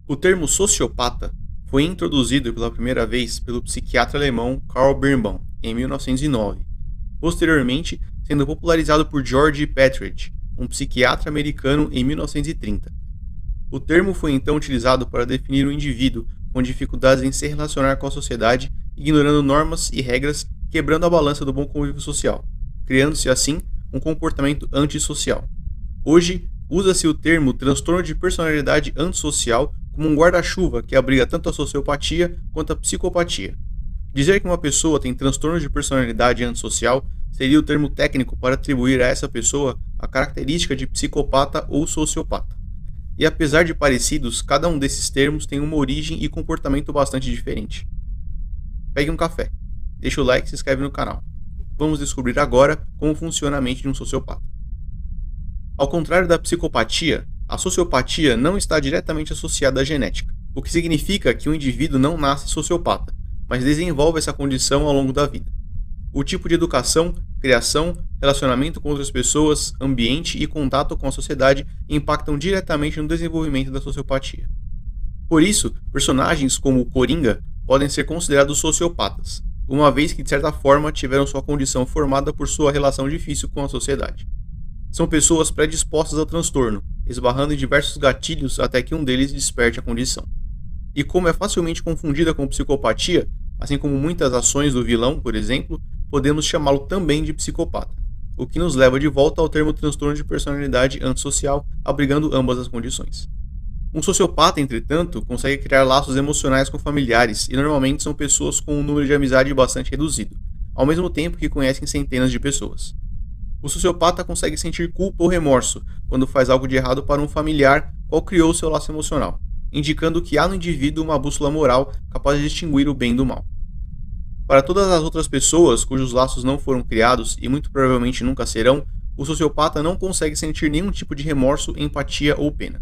O termo sociopata foi introduzido pela primeira vez pelo psiquiatra alemão Karl Birnbaum em 1909, posteriormente sendo popularizado por George Partridge, um psiquiatra americano em 1930. O termo foi então utilizado para definir um indivíduo com dificuldades em se relacionar com a sociedade, ignorando normas e regras, quebrando a balança do bom convívio social, criando-se assim um comportamento antissocial. Hoje, usa-se o termo transtorno de personalidade antissocial como um guarda-chuva que abriga tanto a sociopatia quanto a psicopatia. Dizer que uma pessoa tem transtorno de personalidade antissocial seria o termo técnico para atribuir a essa pessoa a característica de psicopata ou sociopata. E apesar de parecidos, cada um desses termos tem uma origem e comportamento bastante diferente. Pegue um café, deixa o like e se inscreve no canal. Vamos descobrir agora como funciona a mente de um sociopata. Ao contrário da psicopatia, a sociopatia não está diretamente associada à genética, o que significa que o indivíduo não nasce sociopata, mas desenvolve essa condição ao longo da vida. O tipo de educação, criação, relacionamento com outras pessoas, ambiente e contato com a sociedade impactam diretamente no desenvolvimento da sociopatia. Por isso, personagens como o Coringa podem ser considerados sociopatas, uma vez que de certa forma tiveram sua condição formada por sua relação difícil com a sociedade. São pessoas predispostas ao transtorno, esbarrando em diversos gatilhos até que um deles desperte a condição. E como é facilmente confundida com psicopatia, assim como muitas ações do vilão, por exemplo, podemos chamá-lo também de psicopata, o que nos leva de volta ao termo transtorno de personalidade antissocial, abrigando ambas as condições. Um sociopata, entretanto, consegue criar laços emocionais com familiares e normalmente são pessoas com um número de amizade bastante reduzido, ao mesmo tempo que conhecem centenas de pessoas. O sociopata consegue sentir culpa ou remorso quando faz algo de errado para um familiar qual criou seu laço emocional, indicando que há no indivíduo uma bússola moral capaz de distinguir o bem do mal. Para todas as outras pessoas cujos laços não foram criados e muito provavelmente nunca serão, o sociopata não consegue sentir nenhum tipo de remorso, empatia ou pena.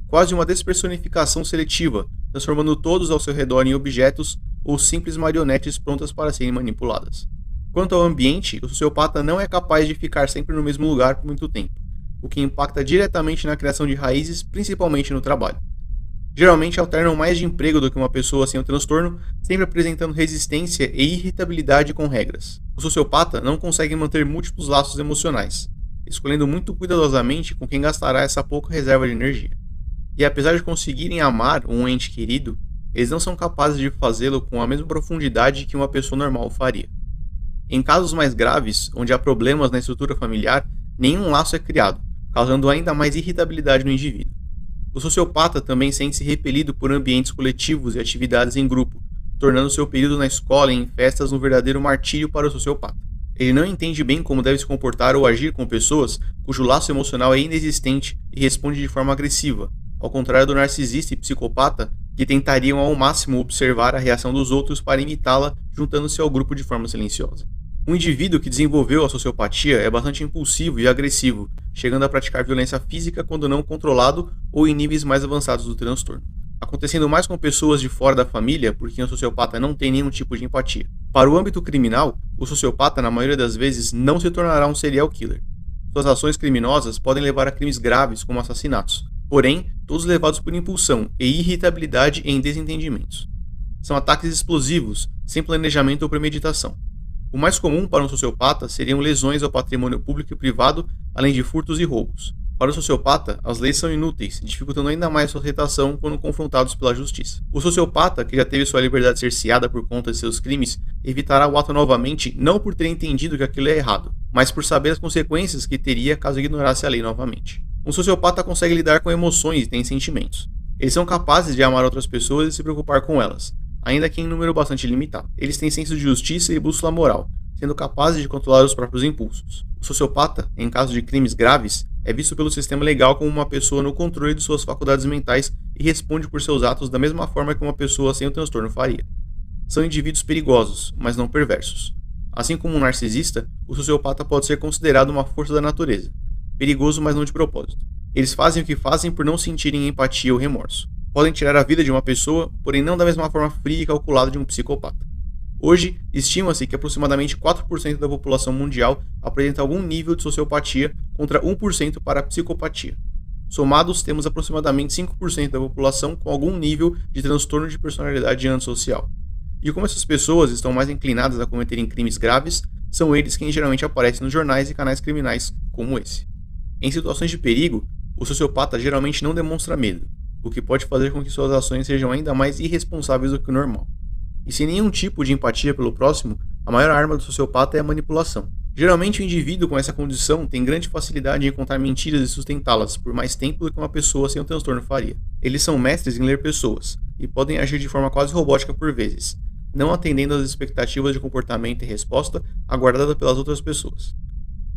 Quase uma despersonificação seletiva, transformando todos ao seu redor em objetos ou simples marionetes prontas para serem manipuladas. Quanto ao ambiente, o sociopata não é capaz de ficar sempre no mesmo lugar por muito tempo, o que impacta diretamente na criação de raízes, principalmente no trabalho. Geralmente alternam mais de emprego do que uma pessoa sem o transtorno, sempre apresentando resistência e irritabilidade com regras. O sociopata não consegue manter múltiplos laços emocionais, escolhendo muito cuidadosamente com quem gastará essa pouca reserva de energia. E apesar de conseguirem amar um ente querido, eles não são capazes de fazê-lo com a mesma profundidade que uma pessoa normal faria. Em casos mais graves, onde há problemas na estrutura familiar, nenhum laço é criado, causando ainda mais irritabilidade no indivíduo. O sociopata também sente-se repelido por ambientes coletivos e atividades em grupo, tornando seu período na escola e em festas um verdadeiro martírio para o sociopata. Ele não entende bem como deve se comportar ou agir com pessoas cujo laço emocional é inexistente e responde de forma agressiva, ao contrário do narcisista e psicopata, que tentariam ao máximo observar a reação dos outros para imitá-la, juntando-se ao grupo de forma silenciosa. Um indivíduo que desenvolveu a sociopatia é bastante impulsivo e agressivo, chegando a praticar violência física quando não controlado ou em níveis mais avançados do transtorno, acontecendo mais com pessoas de fora da família, porque o sociopata não tem nenhum tipo de empatia. Para o âmbito criminal, o sociopata na maioria das vezes não se tornará um serial killer. Suas ações criminosas podem levar a crimes graves como assassinatos, porém, todos levados por impulsão e irritabilidade em desentendimentos. São ataques explosivos, sem planejamento ou premeditação. O mais comum para um sociopata seriam lesões ao patrimônio público e privado, além de furtos e roubos. Para o sociopata, as leis são inúteis, dificultando ainda mais sua aceitação quando confrontados pela justiça. O sociopata, que já teve sua liberdade cerceada por conta de seus crimes, evitará o ato novamente não por ter entendido que aquilo é errado, mas por saber as consequências que teria caso ignorasse a lei novamente. Um sociopata consegue lidar com emoções e tem sentimentos. Eles são capazes de amar outras pessoas e se preocupar com elas, ainda que em número bastante limitado. Eles têm senso de justiça e bússola moral, sendo capazes de controlar os próprios impulsos. O sociopata, em caso de crimes graves, é visto pelo sistema legal como uma pessoa no controle de suas faculdades mentais e responde por seus atos da mesma forma que uma pessoa sem o transtorno faria. São indivíduos perigosos, mas não perversos. Assim como um narcisista, o sociopata pode ser considerado uma força da natureza, perigoso, mas não de propósito. Eles fazem o que fazem por não sentirem empatia ou remorso. Podem tirar a vida de uma pessoa, porém não da mesma forma fria e calculada de um psicopata. Hoje, estima-se que aproximadamente 4% da população mundial apresenta algum nível de sociopatia contra 1% para a psicopatia. Somados, temos aproximadamente 5% da população com algum nível de transtorno de personalidade antissocial. E como essas pessoas estão mais inclinadas a cometerem crimes graves, são eles quem geralmente aparecem nos jornais e canais criminais como esse. Em situações de perigo, o sociopata geralmente não demonstra medo, o que pode fazer com que suas ações sejam ainda mais irresponsáveis do que o normal. E sem nenhum tipo de empatia pelo próximo, a maior arma do sociopata é a manipulação. Geralmente o indivíduo com essa condição tem grande facilidade em encontrar mentiras e sustentá-las por mais tempo do que uma pessoa sem um transtorno faria. Eles são mestres em ler pessoas, e podem agir de forma quase robótica por vezes, não atendendo às expectativas de comportamento e resposta aguardada pelas outras pessoas.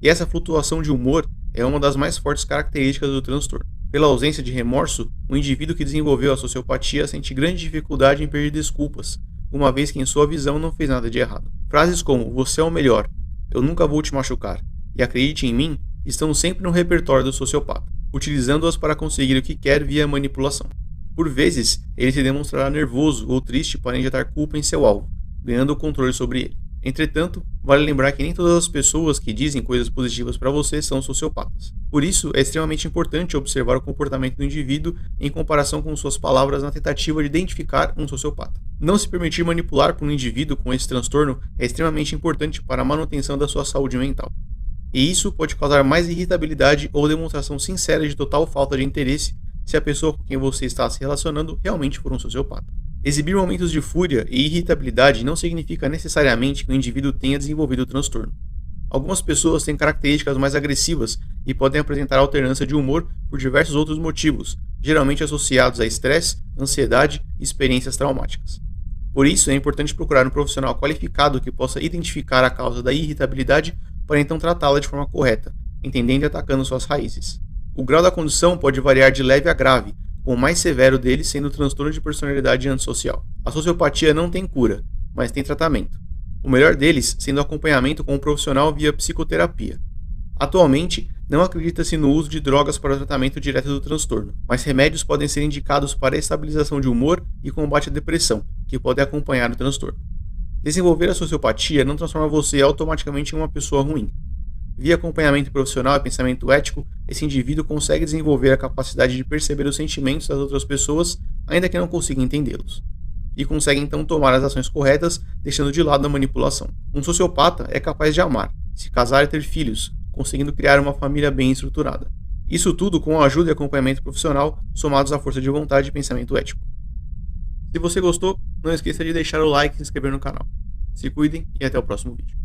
E essa flutuação de humor é uma das mais fortes características do transtorno. Pela ausência de remorso, o indivíduo que desenvolveu a sociopatia sente grande dificuldade em pedir desculpas, uma vez que em sua visão não fez nada de errado. Frases como "você é o melhor", "eu nunca vou te machucar" e "acredite em mim" estão sempre no repertório do sociopata, utilizando-as para conseguir o que quer via manipulação. Por vezes, ele se demonstrará nervoso ou triste para injetar culpa em seu alvo, ganhando o controle sobre ele. Entretanto, vale lembrar que nem todas as pessoas que dizem coisas positivas para você são sociopatas. Por isso, é extremamente importante observar o comportamento do indivíduo em comparação com suas palavras na tentativa de identificar um sociopata. Não se permitir manipular por um indivíduo com esse transtorno é extremamente importante para a manutenção da sua saúde mental. E isso pode causar mais irritabilidade ou demonstração sincera de total falta de interesse se a pessoa com quem você está se relacionando realmente for um sociopata. Exibir momentos de fúria e irritabilidade não significa necessariamente que o indivíduo tenha desenvolvido o transtorno. Algumas pessoas têm características mais agressivas e podem apresentar alternância de humor por diversos outros motivos, geralmente associados a estresse, ansiedade e experiências traumáticas. Por isso, é importante procurar um profissional qualificado que possa identificar a causa da irritabilidade para então tratá-la de forma correta, entendendo e atacando suas raízes. O grau da condição pode variar de leve a grave, com o mais severo deles sendo o transtorno de personalidade antissocial. A sociopatia não tem cura, mas tem tratamento. O melhor deles sendo o acompanhamento com um profissional via psicoterapia. Atualmente, não acredita-se no uso de drogas para o tratamento direto do transtorno, mas remédios podem ser indicados para a estabilização de humor e combate à depressão, que podem acompanhar o transtorno. Desenvolver a sociopatia não transforma você automaticamente em uma pessoa ruim. Via acompanhamento profissional e pensamento ético, esse indivíduo consegue desenvolver a capacidade de perceber os sentimentos das outras pessoas, ainda que não consiga entendê-los. E consegue então tomar as ações corretas, deixando de lado a manipulação. Um sociopata é capaz de amar, se casar e ter filhos, conseguindo criar uma família bem estruturada. Isso tudo com a ajuda e acompanhamento profissional, somados à força de vontade e pensamento ético. Se você gostou, não esqueça de deixar o like e se inscrever no canal. Se cuidem e até o próximo vídeo.